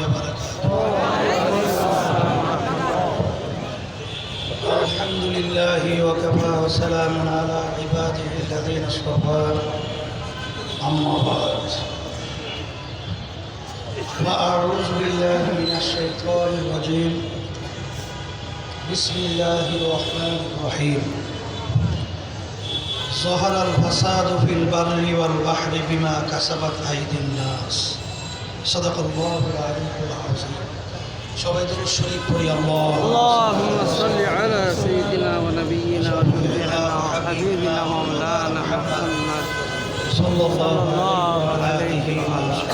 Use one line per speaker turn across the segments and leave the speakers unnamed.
وبركاته. الحمد لله وكفى وسلام على عباده الذين اصطفى. أما بعد فأعوذ بالله من الشيطان الرجيم. بسم الله الرحمن الرحيم. ظهر الفساد في البر والبحر بما كسبت أيدي الناس. صدق الله العلي العظيم. সবাই দরুদ শরীফ পড়ি।
اللهم صل على سيدنا ونبينا وشفيعنا وحبيبنا مولانا محمد
صلى الله
عليه وآله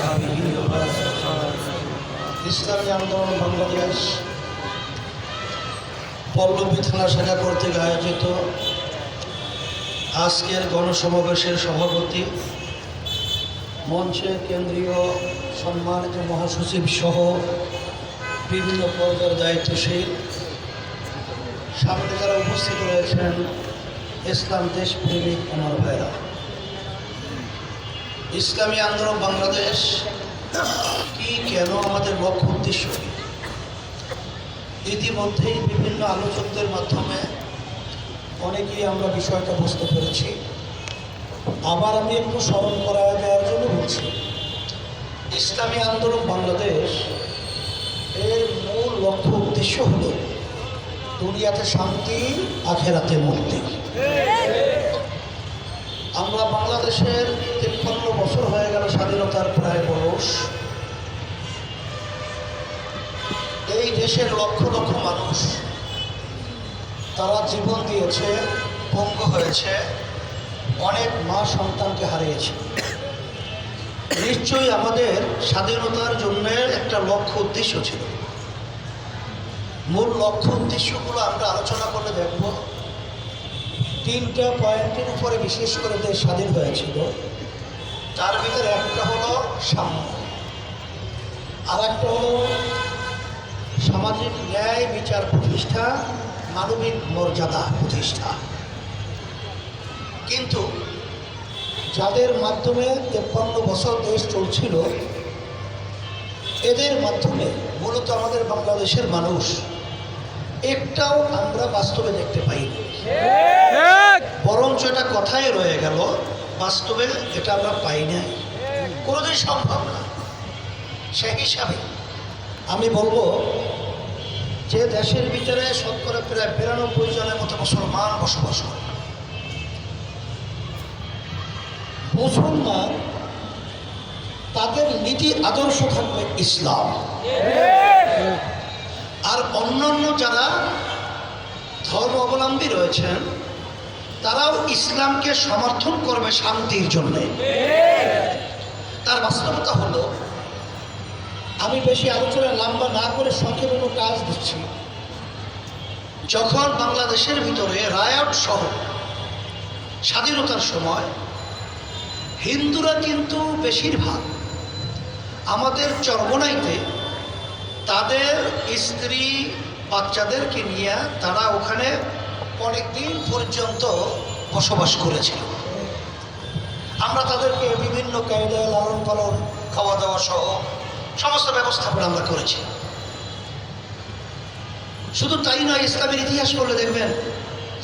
ইসলামী আন্দোলন বাংলাদেশ পল্লবী থানা শাখা কর্তৃক আয়োজিত আজকের গণসমাবেশের সভাপতি, মঞ্চের কেন্দ্রীয় সম্মানিত মহাসচিব সহ বিভিন্ন পর্যায়ের দায়িত্বশীল, সামনে যারা উপস্থিত রয়েছেন ইসলাম দেশপ্রেমিক আমার ভাইরা, ইসলামী আন্দোলন বাংলাদেশ কি, কেন, আমাদের লক্ষ্য উদ্দেশ্য কি, ইতিমধ্যেই বিভিন্ন আলোচকদের মাধ্যমে অনেকেই আমরা বিষয়টা বুঝতে পেরেছি। আবার আমি একটু স্মরণ করা দেওয়ার জন্য বলছি, ইসলামী আন্দোলন বাংলাদেশ এর মূল লক্ষ্য উদ্দেশ্য হল দুনিয়াতে শান্তি, আখেরাতে মুক্তি। আমরা বাংলাদেশের 53 বছর হয়ে গেল স্বাধীনতার প্রায় বয়স। এই দেশের লক্ষ লক্ষ মানুষ তারা জীবন দিয়েছে, পঙ্গু হয়েছে, অনেক মা সন্তানকে হারিয়েছে। নিশ্চয়ই আমাদের স্বাধীনতার জন্য একটা লক্ষ্য উদ্দেশ্য ছিল। মূল লক্ষ্য উদ্দেশ্যগুলো আমরা আলোচনা করলে দেখব 3টা পয়েন্টের উপরে বিশেষ করে দেশ স্বাধীন হয়েছিল। তার ভিতরে একটা হলো সাম্য, আর একটা হলো সামাজিক ন্যায় বিচার প্রতিষ্ঠা, মানবিক মর্যাদা প্রতিষ্ঠা। কিন্তু যাদের মাধ্যমে 53 বছর দেশ চলছিল, এদের মাধ্যমে মূলত আমাদের বাংলাদেশের মানুষ একটাও আমরা বাস্তবে দেখতে পাইনি, বরঞ্চ এটা কথাই রয়ে গেল, বাস্তবে এটা আমরা পাই নাই, কোনোদিন সম্ভব না। সেই হিসাবে আমি বলবো যে দেশের ভিতরে শতকরা প্রায় 92 জনের মতো মুসলমান বসবাস করে। মুসলমান তাদের নীতি আদর্শ থাকবে ইসলাম, আর অন্যান্য যারা ধর্ম অবলম্বী রয়েছেন তারাও ইসলামকে সমর্থন করবে শান্তির জন্য। তার বাস্তবতা হলো, আমি বেশি আলোচনা লম্বা না করে সংক্ষেপে কাজ দিচ্ছি। যখন বাংলাদেশের ভিতরে রায়ট সহ স্বাধীনতার সময় হিন্দুরা কিন্তু বেশিরভাগ আমাদের চরমোনাইতে তাদের স্ত্রী বাচ্চাদেরকে নিয়ে তারা ওখানে অনেক দিন পর্যন্ত বসবাস করেছিল। আমরা তাদেরকে বিভিন্ন কায়দায় লালন পালন, খাওয়া দাওয়া সহ সমস্ত ব্যবস্থাপনা আমরা করেছি। শুধু তাই নয়, ইসলামের ইতিহাস করলে দেখবেন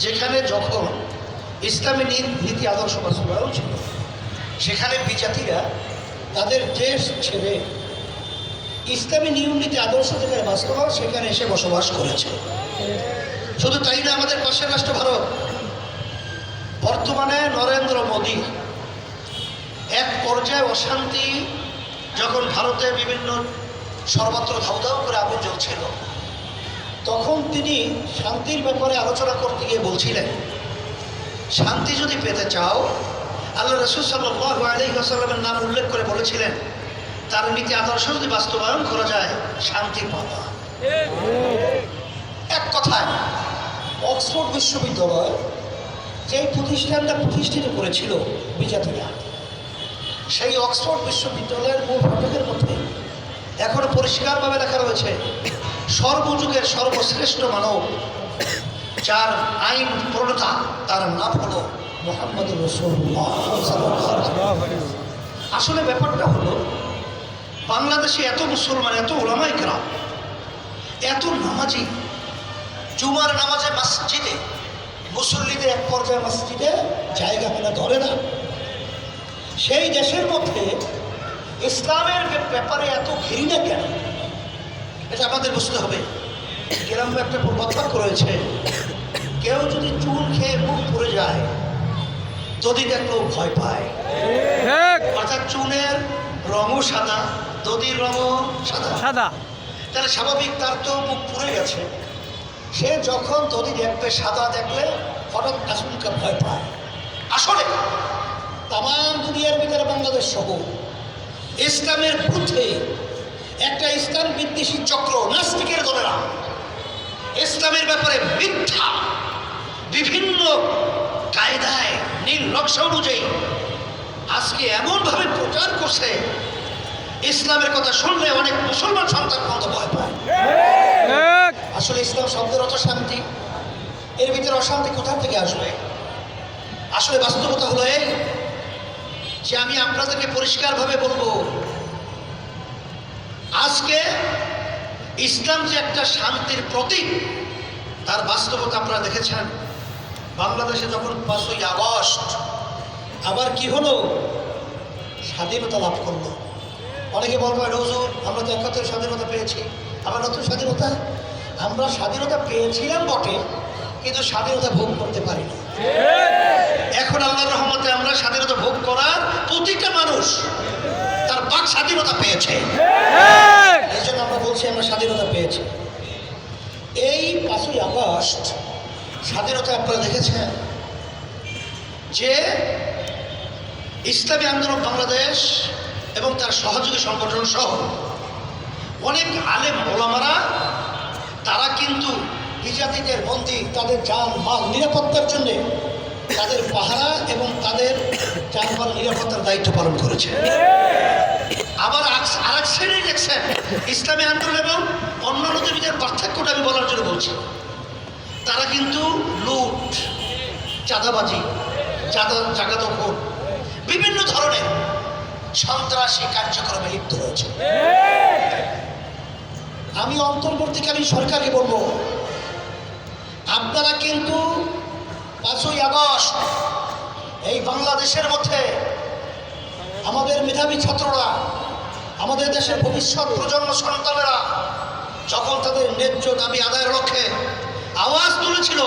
যেখানে যখন ইসলামী নীতি আদর্শ বাস্তবায়ন ছিল, সেখানে বিজাতিরা তাদের দেশ ছেড়ে ইসলামী নিয়ম নীতি আদর্শ যেখানে বাস্তবায়ন, সেখানে এসে বসবাস করেছে। শুধু তাই না, আমাদের পাশের রাষ্ট্র ভারত, বর্তমানে নরেন্দ্র মোদী এক পর্যায়ে অশান্তি যখন ভারতে বিভিন্ন সর্বত্র ধাউ ধাউ করে আগুন জ্বলছিল, তখন তিনি শান্তির ব্যাপারে আলোচনা করতে গিয়ে বলছিলেন, শান্তি যদি পেতে চাও, আল্লাহ রাসূল সাল্লাল্লাহু আলাইহি ওয়াসাল্লামের নাম উল্লেখ করে বলেছিলেন, তার নীতি আদর্শ যদি বাস্তবায়ন করা যায় শান্তি পাওয়া। এক কথায় অক্সফোর্ড বিশ্ববিদ্যালয় যেই প্রতিষ্ঠানটা প্রতিষ্ঠিত করেছিল বিজাতিরা, সেই অক্সফোর্ড বিশ্ববিদ্যালয়ের মূল ফটকের মধ্যে এখনো পরিষ্কারভাবে লেখা রয়েছে, সর্বযুগের সর্বশ্রেষ্ঠ মানব যার আইন প্রণেতা, তার নাম হলো মুহাম্মদুর রাসূলুল্লাহ। আসলে ব্যাপারটা হলো, বাংলাদেশে এত মুসলমান, এত ওলামায়ে কেরাম, এত নামাজি, জুমার নামাজে মসজিদে মুসল্লিদের এক পর্যায়ে মসজিদে জায়গা পেলে ধরে না। সেই দেশের মধ্যে ইসলামের ব্যাপারে এত ঘৃণা কেন? এটা আমাদের বুঝতে হবে। গ্রামে একটা বাক্য রয়েছে, কেউ যদি চুন খেয়ে মুখ পুড়ে যায়, যদি দেখলেও ভয় পায়। অর্থাৎ চুনের রঙও সাদা, দধির রঙও সাদা
সাদা,
তাহলে স্বাভাবিক তার তো মুখ পুড়ে গেছে, সে যখন দধি দেখবে, সাদা দেখলে হঠাৎ আচমকা ভয় পায়। আসলে তাম দুনিয়ার ভিতরে বাংলাদেশ সহ ইসলামের বিরুদ্ধে একটা ইসলাম বিদ্বেষী চক্র, নাস্তিকের দলেরা ইসলামের ব্যাপারে মিথ্যা বিভিন্ন কায়দায় নীল নকশা অনুযায়ী আজকে এমনভাবে প্রচার করছে, ইসলামের কথা শুনলে অনেক মুসলমান সন্তান পর্যন্ত ভয় পায়। আসলে ইসলাম শব্দের অর্থ শান্তি, এর ভিতরে অশান্তি কোথা থেকে আসবে? আসলে বাস্তবতা হলো এই যে আমি আপনাদেরকে পরিষ্কারভাবে বলবো, আজকে ইসলাম যে একটা শান্তির প্রতীক, তার বাস্তবতা আপনারা দেখেছেন। বাংলাদেশে যখন 5ই আগস্ট আবার কি হলো, স্বাধীনতা লাভ করলো। অনেকে বলবো, হুজুর আমরা তো 71 স্বাধীনতা পেয়েছি, আবার নতুন স্বাধীনতা। আমরা স্বাধীনতা পেয়েছিলাম বটে, কিন্তু স্বাধীনতা ভোগ করতে পারি না। এখন আল্লাহর রহমতে আমরা স্বাধীনতা ভোগ করার প্রতিটা মানুষ তার বাক স্বাধীনতা পেয়েছে। এই জন্য আমরা বলছি আমরা স্বাধীনতা পেয়েছি। এই 5ই আগস্ট স্বাধীনতা আপনারা দেখেছেন যে ইসলামী আন্দোলন বাংলাদেশ এবং তার সহযোগী সংগঠন সহ অনেক আলেম ওলামারা তারা কিন্তু বিজাতিদের মন্দির, তাদের জান মাল নিরাপত্তার জন্য তাদের পাহারা এবং তাদের জানমাল নিরাপত্তার দায়িত্ব পালন করেছে। আবার আরেক শ্রেণী দেখছেন, ইসলামী আন্দোলন এবং অন্যান্যদের ভিতরে পার্থক্যটা আমি বলার জন্য বলছি, তারা কিন্তু লুট, চাঁদাবাজি, জায়গা দখল, বিভিন্ন ধরনের সন্ত্রাসী কার্যক্রমে লিপ্ত রয়েছে। আমি অন্তর্বর্তীকালীন সরকারকে বলবো, আপনারা কিন্তু 5ই আগস্ট এই বাংলাদেশের মধ্যে আমাদের মেধাবী ছাত্ররা, আমাদের দেশের ভবিষ্যৎ প্রজন্ম সন্তানেরা যখন তাদের ন্যায্য দাবি আদায়ের লক্ষ্যে আওয়াজ তুলেছিল,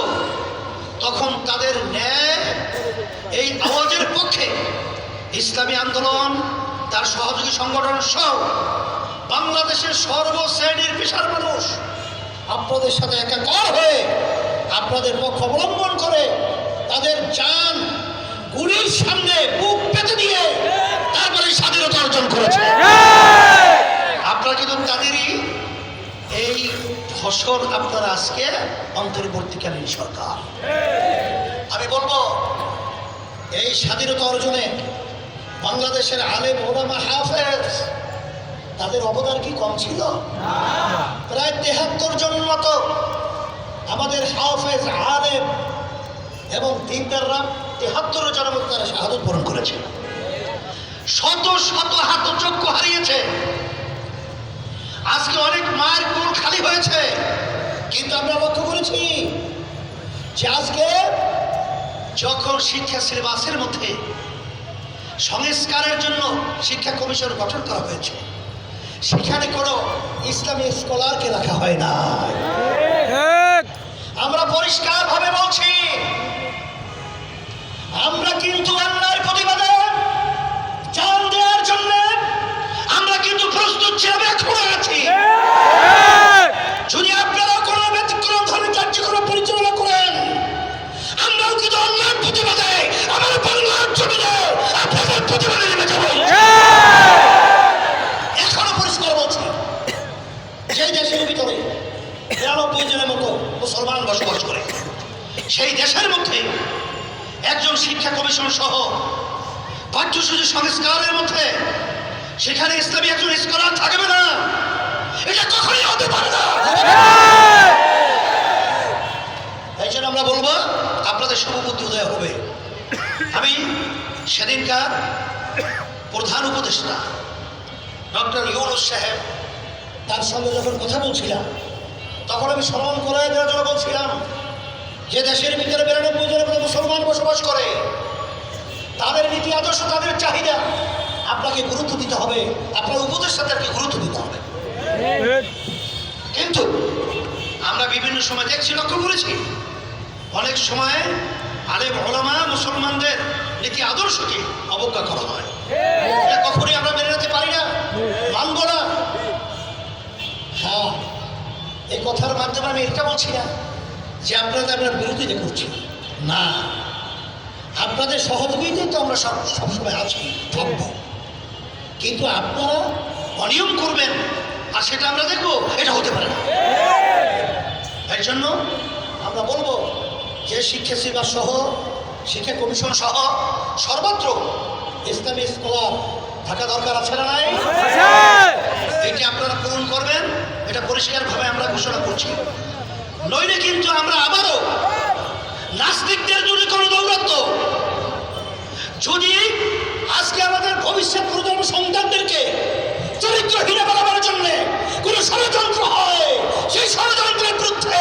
তখন তাদের ন্যায় এই আওয়াজের পক্ষে ইসলামী আন্দোলন, তার সহযোগী সংগঠন সহ বাংলাদেশের সর্বশ্রেণীর পেশার মানুষ আপনাদের সাথে একাকার হয়ে আপনাদের পক্ষ অবলম্বন করে তাদের জান গুলির সামনে বুক পেতে দিয়ে তারপরে স্বাধীনতা অর্জন করেছে। আপনারা কিন্তু তাদেরই এই ফসল আপনারা আজকে অন্তর্বর্তীকালীন সরকার। আমি বলবো, এই স্বাধীনতা অর্জনে বাংলাদেশের আলেম ওলামা হাফেজ তাদের অবদান কি কম ছিল? প্রায় 73 জন মতো আমাদের হাফেজ, আলেম এবং দিনদাররা 73 জনের মতো তারা শাহাদত বরণ করেছে। শত শত হাত চক্ষু হারিয়েছে। আজকে অনেক মায়ের কোল খালি হয়েছে, কিন্তু আমরা লক্ষ্য করেছি যে আজকে যখন শিক্ষা সিলেবাসের মধ্যে সংস্কারের জন্য শিক্ষা কমিশন গঠন করা হয়েছে, সেখানে কোনো ইসলামী স্কলারকে রাখা হয় না। আমরা পরিষ্কারভাবে বলছি, আমরা কিন্তু অন্যায়ের প্রতিবাদে জান দেওয়ার জন্য আমরা কিন্তু প্রস্তুত ছিলাম, এখনো আছি। যদি আপনারা কোনো ব্যতিক্রম ধরনের কার্যক্রম পরিচালনা করেন, আমরাও কিন্তু অন্যায়ের প্রতিবাদে আমার বাংলার জমিনে আপনাদের প্রতিবাদে নেমে যাব। এখনো পরিষ্কার বলছি, যে দেশের ভিতরে 93 জনের মতো মুসলমান বসবাস করে, সেই দেশের মধ্যে একজন শিক্ষা কমিশন সহ পাঠ্যসূচি সংস্কারের মধ্যে সেখানে ইসলামী একজন স্কলার থাকবে না, এটা কখনোই হতে পারে না। এই জন্য আমরা বলবো, আপনাদের শুভবুদ্ধি উদয় হবে। আমি সেদিনকার প্রধান উপদেষ্টা ডক্টর ইউনুস সাহেব, তার সঙ্গে যখন কথা বলছিলাম তখন আমি স্মরণ করাই দেওয়ার জন্য বলছিলাম যে দেশের ভিতরে 92 জনের মতো মুসলমান বসবাস করে, তাদের নীতি আদর্শ, তাদের চাহিদা আপনাকে গুরুত্ব দিতে হবে, আপনার উপদেষ্টা তাদেরকে গুরুত্ব দিতে হবে। কিন্তু আমরা বিভিন্ন সময় দেখছি, লক্ষ্য করেছি, অনেক সময় আলেম ওলামা মুসলমানদের নীতি আদর্শকে অবজ্ঞা করা হয়। এটা কখনই আমরা মেনে নিতে পারি না, মানব না। হ্যাঁ, এই কথার মাধ্যমে আমি এটা বলছি না যে আপনাদের আমরা বিরোধিতা করছি না, আপনাদের সহযোগিতায় তো আমরা সবসময় আছি, থাকব। কিন্তু আপনারা অনিয়ম করবেন আর সেটা আমরা দেখব, এটা হতে পারে না। এর জন্য আমরা বলবো যে শিক্ষা সেবা সহ, শিক্ষা কমিশন সহ সর্বত্র ইসলামী স্কলার থাকা দরকার আছে না নাই? এটি আপনারা পূরণ করবেন, এটা পরিষ্কারভাবে আমরা ঘোষণা করছি। নইলে কিন্তু আমরা আবারও নাস্তিকদের যদি কোনো দৌরাত্ম, যদি আজকে আমাদের ভবিষ্যৎ প্রজন্ম সন্তানদেরকে চরিত্রহীন বানাবার জন্য কোন ষড়যন্ত্র হয়, সেই ষড়যন্ত্রের বিরুদ্ধে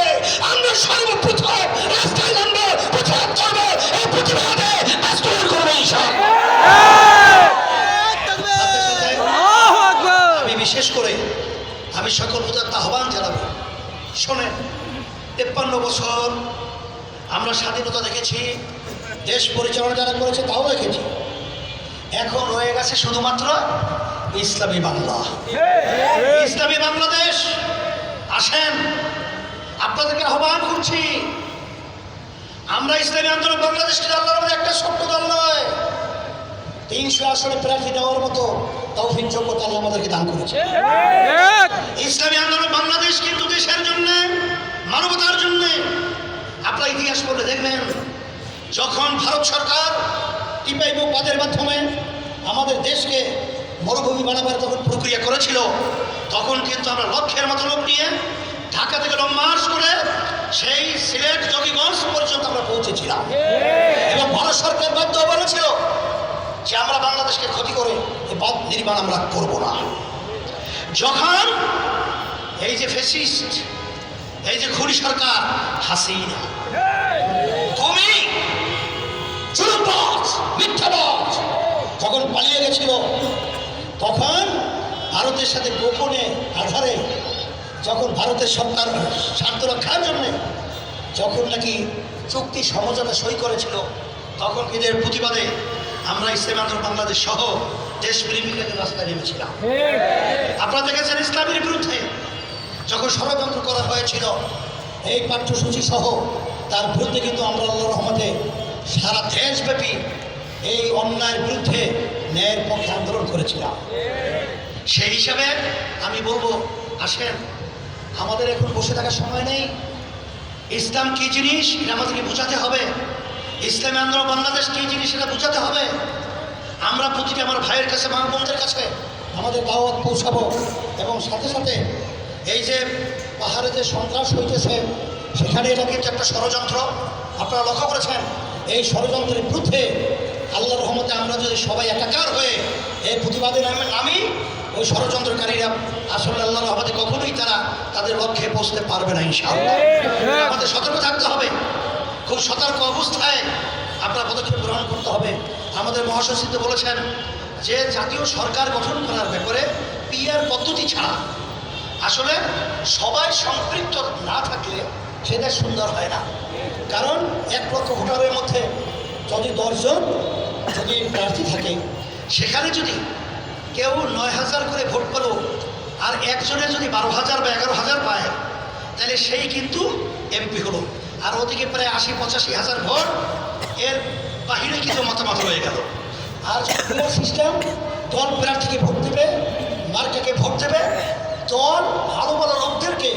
আমরা সর্বপ্রথম রাস্তায় নামবো, প্রতিবাদ করবো, এই প্রতিবাদে বাস্তবায়ন করবো ইনশাআল্লাহ। আমি বিশেষ করে আমি সকল উদাত্ত আহ্বান জানাবো, শোনেন, 53 বছর আমরা স্বাধীনতা দেখেছি, দেশ পরিচালনা যারা করেছে তাও দেখেছি। এখন রয়ে গেছে শুধুমাত্র ইসলামী বাংলা, ইসলামী বাংলাদেশ। আসেন, আপনাদেরকে আহ্বান করছি, আমরা ইসলামী আন্দোলন বাংলাদেশকে আল্লাহর মধ্যে একটা ছোট্ট দল নয়, 300 আসনে প্রার্থী দেওয়ার মতো তৌফিক যোগ্যতা আল্লাহ আমাদেরকে দান করেছে। ইসলামী আন্দোলন বাংলাদেশ কিন্তু দেশের জন্য, মানবতার জন্য। আপনারা ইতিহাস পড়লে দেখবেন, যখন ভারত সরকার টিপাই মুখবাদের মাধ্যমে আমাদের দেশকে মরুভূমি বানাবার যখন প্রক্রিয়া করেছিল, তখন কিন্তু আমরা লক্ষের মতো লোক নিয়ে ঢাকা থেকে লং মার্চ করে সেই সিলেট জকিগঞ্জ পর্যন্ত আমরা পৌঁছেছিলাম। এবং ভারত সরকার বাধ্য বলেছিল যে আমরা বাংলাদেশকে ক্ষতি করে এই বাঁধ নির্মাণ আমরা করব না। যখন এই যে ফ্যাসিস্ট, এই যে খুনি সরকার হাসিনা, তুমি জুলুমবাজ, মিথ্যাবাজ যখন পালিয়ে গেছিল, তখন ভারতের সাথে গোপনে আধারে যখন ভারতের সরকার স্বার্থ রক্ষার জন্য যখন নাকি চুক্তি সমঝোতা সই করেছিল, তখন এদের প্রতিবাদে আমরা ইসলামী আন্দোলন বাংলাদেশ সহ দেশ প্রেমিকদের রাস্তায় নেমেছিলাম। আপনারা দেখেছেন ইসলামের বিরুদ্ধে যখন ষড়যন্ত্র করা হয়েছিল, এই পাঠ্যসূচি সহ তার বিরুদ্ধে কিন্তু আমরা আল্লাহর রহমতে সারা দেশব্যাপী এই অন্যায়ের বিরুদ্ধে ন্যায়ের পক্ষে আন্দোলন করেছিলাম। সেই হিসাবে আমি বলবো, আসেন, আমাদের এখন বসে থাকার সময় নেই। ইসলাম কী জিনিস এটা আমাদেরকে বোঝাতে হবে, ইসলামী আন্দোলন বাংলাদেশ কী জিনিস এটা বোঝাতে হবে। আমরা প্রতিটি আমার ভাইয়ের কাছে, মা বোনদের কাছে আমাদের দাওয়াত পৌঁছাবো। এবং সাথে সাথে এই যে পাহাড়ে যে সন্ত্রাস হইতেছে, সেখানে এটা কিন্তু একটা ষড়যন্ত্র, আপনারা লক্ষ্য করেছেন। এই ষড়যন্ত্রের বিরুদ্ধে আল্লাহর রহমতে আমরা যদি সবাই একাকার হয়ে এই প্রতিবাদে নামি, ওই ষড়যন্ত্রকারীরা আসলে আল্লাহর রহমতে কখনোই তারা তাদের লক্ষ্যে পৌঁছতে পারবে না ইনশাআল্লাহ। আমাদের সতর্ক থাকতে হবে, খুব সতর্ক অবস্থায় আপনার পদক্ষেপ গ্রহণ করতে হবে। আমাদের মহাসচিব বলেছেন যে জাতীয় সরকার গঠন করার ব্যাপারে পিআর পদ্ধতি ছাড়া আসলে সবাই সম্পৃক্ত না থাকলে সেটা সুন্দর হয় না। কারণ 1 লক্ষ ভোটারের মধ্যে যদি 10 জন যদি প্রার্থী থাকে, সেখানে যদি কেউ 9,000 করে ভোট পেল আর একজনের যদি 12,000 বা 11,000 পায়, তাহলে সেই কিন্তু এমপি হলো। আর ওদিকে প্রায় 80-85 হাজার ভোট, এর বাহিরে কিন্তু মতামত হয়ে গেল। আর সিস্টেম, দল প্রার্থীকে ভোট দেবে, মার্কাকে ভোট দেবে, দল ভালো ভালো লোকদেরকে,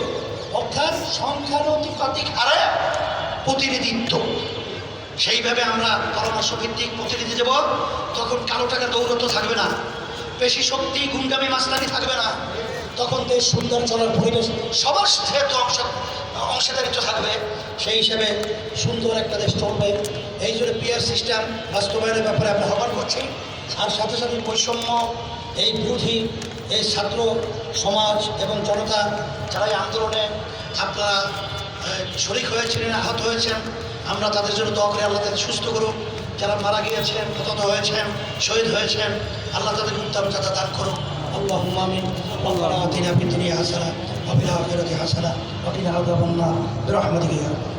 অর্থাৎ সংখ্যানুপাতিক হারে প্রতিনিধিত্ব, সেইভাবে আমরা পরামর্শ ভিত্তিক প্রতিনিধি দেব। তখন কালো টাকা দৌড়ত্ব থাকবে না, পেশি শক্তি গুন্ডামি মাস্তানি থাকবে না। তখন দেশ সুন্দর চলার পরিবেশ, সবার সাথে অংশীদারিত্ব থাকবে। সেই হিসেবে সুন্দর একটা দেশ চলবে। এই জন্য পিআর সিস্টেম বাস্তবায়নের ব্যাপারে আমরা আহ্বান করছি। আর সাথে সাথে বৈষম্য, এই বিরোধী এই ছাত্র সমাজ এবং জনতা যারা এই আন্দোলনে আপনারা শরিক হয়েছিলেন, আহত হয়েছেন, আমরা তাদের জন্য দোয়া করি আল্লাহ তাদের সুস্থ করুন। যারা মারা গিয়েছেন, হতাহত হয়েছেন, শহীদ হয়েছেন, আল্লাহ তাদের উত্তম যাতা দান করুন। আল্লাহুম্মা আমিন। রব্বানা আতিনা ফিদ দুনিয়া হাসানাহ ওয়া ফিল আখিরাতি হাসানাহ ওয়া কিনা আযাবান নার বিরহমাতিকা ইয়া রাব্বাল